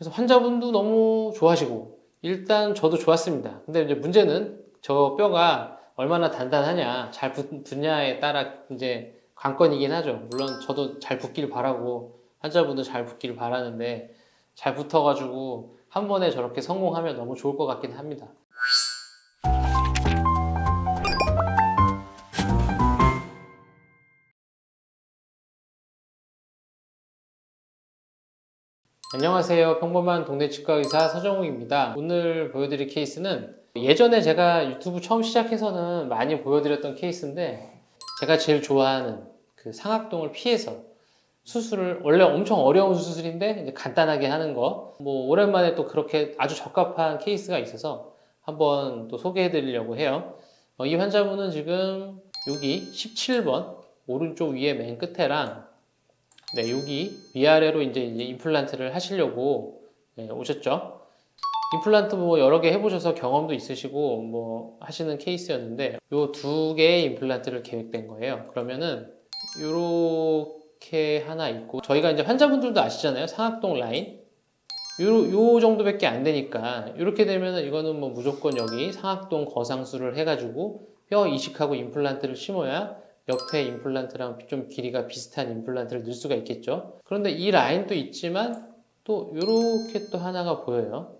그래서 환자분도 너무 좋아하시고 일단 저도 좋았습니다. 근데 이제 문제는 저 뼈가 얼마나 단단하냐, 잘 붙냐에 따라 이제 관건이긴 하죠. 물론 저도 잘 붙길 바라고 환자분도 잘 붙길 바라는데 잘 붙어가지고 한 번에 저렇게 성공하면 너무 좋을 것 같긴 합니다. 안녕하세요. 평범한 동네 치과 의사 서정욱입니다. 오늘 보여드릴 케이스는 예전에 제가 유튜브 처음 시작해서는 많이 보여드렸던 케이스인데 제가 제일 좋아하는 그 상악동을 피해서 수술을 원래 엄청 어려운 수술인데 이제 간단하게 하는 거 뭐 오랜만에 또 그렇게 아주 적합한 케이스가 있어서 한번 또 소개해 드리려고 해요. 이 환자분은 지금 여기 17번 오른쪽 위에 맨 끝에랑 네, 여기 위아래로 이제 임플란트를 하시려고 네, 오셨죠. 임플란트 뭐 여러 개 해보셔서 경험도 있으시고 뭐 하시는 케이스였는데 요 두 개의 임플란트를 계획된 거예요. 그러면은 요렇게 하나 있고 저희가 이제 환자분들도 아시잖아요. 상악동 라인 요 정도밖에 안 되니까 이렇게 되면은 이거는 뭐 무조건 여기 상악동 거상술을 해가지고 뼈 이식하고 임플란트를 심어야 옆에 임플란트랑 좀 길이가 비슷한 임플란트를 넣을 수가 있겠죠. 그런데 이 라인도 있지만 또 이렇게 또 하나가 보여요.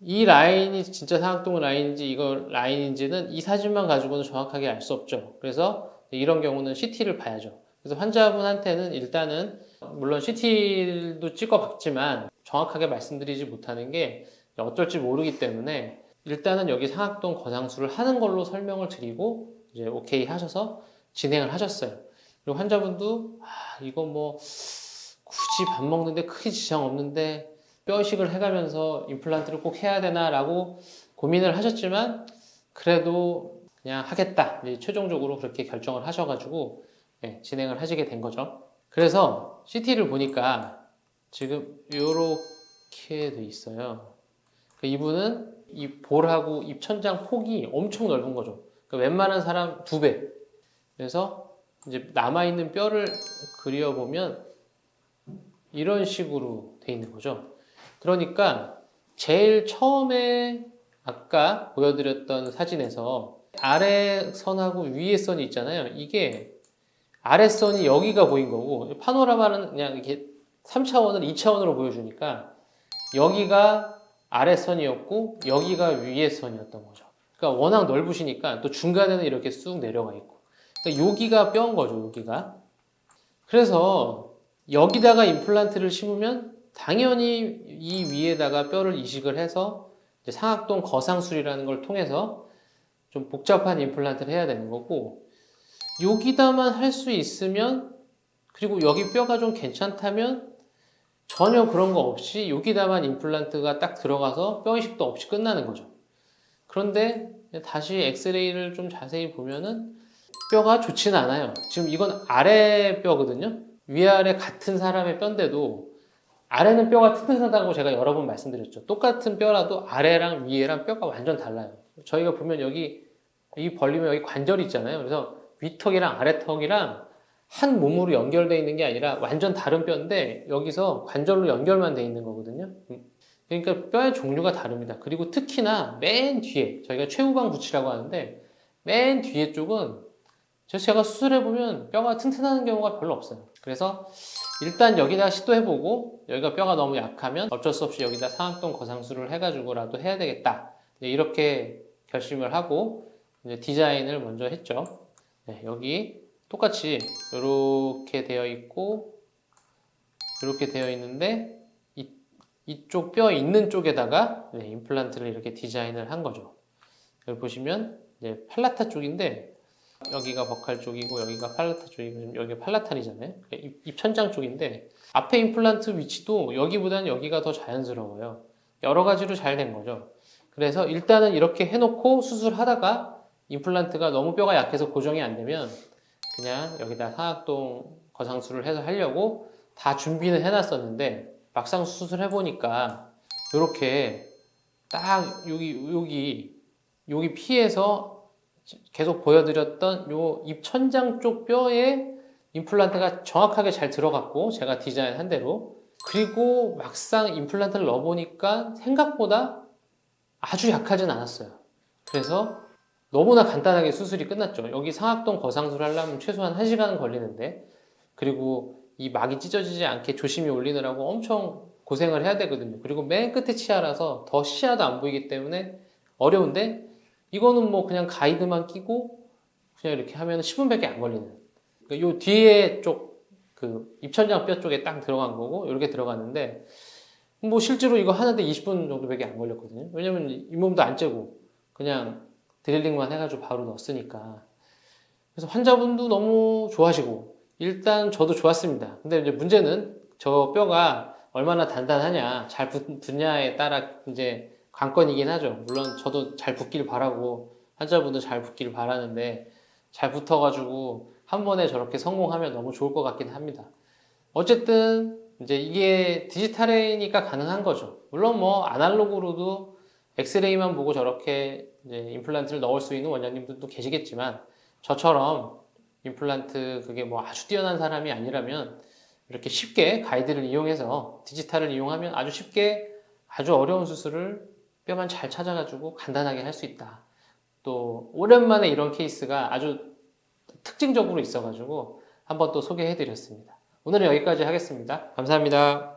이 라인이 진짜 상악동 라인인지 이거 라인인지는 이 사진만 가지고는 정확하게 알 수 없죠. 그래서 이런 경우는 CT를 봐야죠. 그래서 환자분한테는 일단은 물론 CT도 찍어봤지만 정확하게 말씀드리지 못하는 게 어쩔지 모르기 때문에 일단은 여기 상악동 거상술을 하는 걸로 설명을 드리고 이제 오케이 하셔서 진행을 하셨어요. 그리고 환자분도 이거 뭐 굳이 밥 먹는데 크게 지장 없는데 뼈 이식을 해가면서 임플란트를 꼭 해야 되나 라고 고민을 하셨지만 그래도 그냥 하겠다 최종적으로 그렇게 결정을 하셔가지고 네, 진행을 하시게 된 거죠. 그래서 CT를 보니까 지금 이렇게 돼 있어요. 이분은 이 볼하고 입천장 폭이 엄청 넓은 거죠. 그러니까 웬만한 사람 2배. 그래서 이제 남아있는 뼈를 그려보면 이런 식으로 돼 있는 거죠. 그러니까 제일 처음에 아까 보여드렸던 사진에서 아래 선하고 위에 선이 있잖아요. 이게 아래 선이 여기가 보인 거고 파노라마는 그냥 이렇게 3차원을 2차원으로 보여주니까 여기가 아래 선이었고 여기가 위에 선이었던 거죠. 그러니까 워낙 넓으시니까 또 중간에는 이렇게 쑥 내려가 있고 그러니까 여기가 뼈인 거죠. 여기가. 그래서 여기다가 임플란트를 심으면 당연히 이 위에다가 뼈를 이식을 해서 상악동 거상술이라는 걸 통해서 좀 복잡한 임플란트를 해야 되는 거고 여기다만 할 수 있으면 그리고 여기 뼈가 좀 괜찮다면 전혀 그런 거 없이 여기다만 임플란트가 딱 들어가서 뼈 이식도 없이 끝나는 거죠. 그런데 다시 엑스레이를 좀 자세히 보면은 뼈가 좋지는 않아요. 지금 이건 아래 뼈거든요. 위아래 같은 사람의 뼈인데도 아래는 뼈가 튼튼하다고 제가 여러 번 말씀드렸죠. 똑같은 뼈라도 아래랑 위에랑 뼈가 완전 달라요. 저희가 보면 여기 이 벌리면 여기 관절이 있잖아요. 그래서 위턱이랑 아래턱이랑 한 몸으로 연결되어 있는 게 아니라 완전 다른 뼈인데 여기서 관절로 연결만 되어 있는 거거든요. 그러니까 뼈의 종류가 다릅니다. 그리고 특히나 맨 뒤에 저희가 최후방 구치라고 하는데 맨 뒤에 쪽은 제가 수술해보면 뼈가 튼튼한 경우가 별로 없어요. 그래서 일단 여기다 시도해보고 여기가 뼈가 너무 약하면 어쩔 수 없이 여기다 상악동 거상술을 해가지고라도 해야 되겠다. 이렇게 결심을 하고 이제 디자인을 먼저 했죠. 네, 여기 똑같이 이렇게 되어 있고 이렇게 되어 있는데 이쪽 뼈 있는 쪽에다가 임플란트를 이렇게 디자인을 한 거죠. 여기 보시면 팔라타 쪽인데 여기가 버칼 쪽이고 여기가 팔라타 쪽이고 여기가 팔라탄이잖아요. 입천장 쪽인데 앞에 임플란트 위치도 여기보다는 여기가 더 자연스러워요. 여러 가지로 잘 된 거죠. 그래서 일단은 이렇게 해놓고 수술하다가 임플란트가 너무 뼈가 약해서 고정이 안 되면 그냥 여기다 상악동 거상술을 해서 하려고 다 준비는 해놨었는데 막상 수술해보니까 이렇게 딱 여기 피에서 계속 보여드렸던 요 입천장 쪽 뼈에 임플란트가 정확하게 잘 들어갔고 제가 디자인한 대로 그리고 막상 임플란트를 넣어보니까 생각보다 아주 약하진 않았어요. 그래서 너무나 간단하게 수술이 끝났죠. 여기 상악동 거상술을 하려면 최소한 1시간은 걸리는데, 그리고 이 막이 찢어지지 않게 조심히 올리느라고 엄청 고생을 해야 되거든요. 그리고 맨 끝에 치아라서 더 시야도 안 보이기 때문에 어려운데, 이거는 뭐 그냥 가이드만 끼고 그냥 이렇게 하면 10분밖에 안 걸리는. 그러니까 요 뒤에 쪽 그 입천장 뼈 쪽에 딱 들어간 거고 이렇게 들어갔는데, 뭐 실제로 이거 하는데 20분 정도밖에 안 걸렸거든요. 왜냐면 잇몸도 안 째고 그냥 드릴링만 해가지고 바로 넣었으니까. 그래서 환자분도 너무 좋아하시고 일단 저도 좋았습니다. 근데 이제 문제는 저 뼈가 얼마나 단단하냐, 잘 붙냐에 따라 이제 관건이긴 하죠. 물론 저도 잘 붙길 바라고 환자분도 잘 붙길 바라는데, 잘 붙어가지고 한 번에 저렇게 성공하면 너무 좋을 것 같긴 합니다. 어쨌든 이제 이게 디지털이니까 가능한 거죠. 물론 뭐 아날로그로도 엑스레이만 보고 저렇게 이제 임플란트를 넣을 수 있는 원장님들도 계시겠지만, 저처럼 임플란트 그게 뭐 아주 뛰어난 사람이 아니라면 이렇게 쉽게 가이드를 이용해서 디지털을 이용하면 아주 쉽게 아주 어려운 수술을 뼈만 잘 찾아가지고 간단하게 할 수 있다. 또 오랜만에 이런 케이스가 아주 특징적으로 있어가지고 한번 또 소개해드렸습니다. 오늘은 여기까지 하겠습니다. 감사합니다.